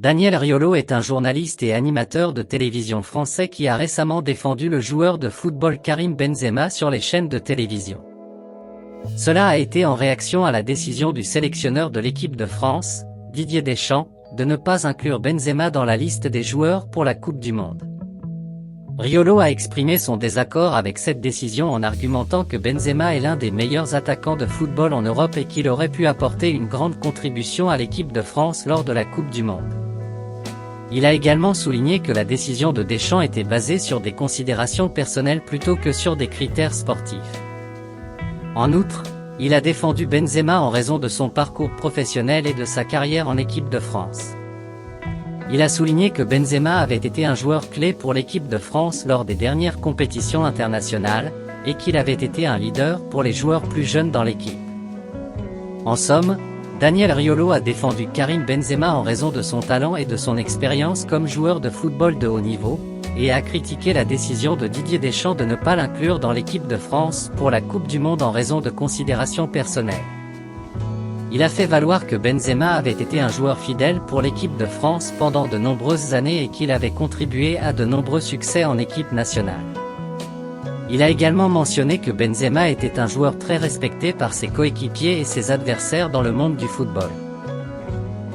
Daniel Riolo est un journaliste et animateur de télévision français qui a récemment défendu le joueur de football Karim Benzema sur les chaînes de télévision. Cela a été en réaction à la décision du sélectionneur de l'équipe de France, Didier Deschamps, de ne pas inclure Benzema dans la liste des joueurs pour la Coupe du Monde. Riolo a exprimé son désaccord avec cette décision en argumentant que Benzema est l'un des meilleurs attaquants de football en Europe et qu'il aurait pu apporter une grande contribution à l'équipe de France lors de la Coupe du Monde. Il a également souligné que la décision de Deschamps était basée sur des considérations personnelles plutôt que sur des critères sportifs. En outre, il a défendu Benzema en raison de son parcours professionnel et de sa carrière en équipe de France. Il a souligné que Benzema avait été un joueur clé pour l'équipe de France lors des dernières compétitions internationales, et qu'il avait été un leader pour les joueurs plus jeunes dans l'équipe. En somme, Daniel Riolo a défendu Karim Benzema en raison de son talent et de son expérience comme joueur de football de haut niveau, et a critiqué la décision de Didier Deschamps de ne pas l'inclure dans l'équipe de France pour la Coupe du Monde en raison de considérations personnelles. Il a fait valoir que Benzema avait été un joueur fidèle pour l'équipe de France pendant de nombreuses années et qu'il avait contribué à de nombreux succès en équipe nationale. Il a également mentionné que Benzema était un joueur très respecté par ses coéquipiers et ses adversaires dans le monde du football.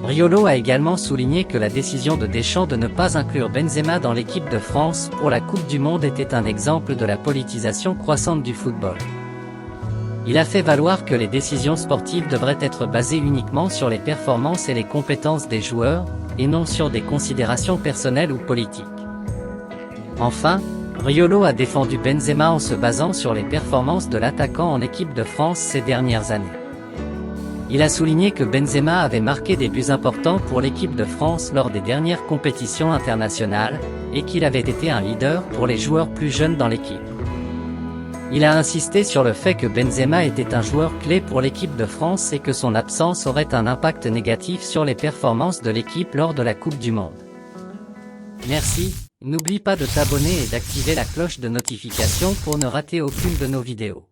Riolo a également souligné que la décision de Deschamps de ne pas inclure Benzema dans l'équipe de France pour la Coupe du Monde était un exemple de la politisation croissante du football. Il a fait valoir que les décisions sportives devraient être basées uniquement sur les performances et les compétences des joueurs, et non sur des considérations personnelles ou politiques. Enfin, Riolo a défendu Benzema en se basant sur les performances de l'attaquant en équipe de France ces dernières années. Il a souligné que Benzema avait marqué des buts importants pour l'équipe de France lors des dernières compétitions internationales, et qu'il avait été un leader pour les joueurs plus jeunes dans l'équipe. Il a insisté sur le fait que Benzema était un joueur clé pour l'équipe de France et que son absence aurait un impact négatif sur les performances de l'équipe lors de la Coupe du Monde. Merci, n'oublie pas de t'abonner et d'activer la cloche de notification pour ne rater aucune de nos vidéos.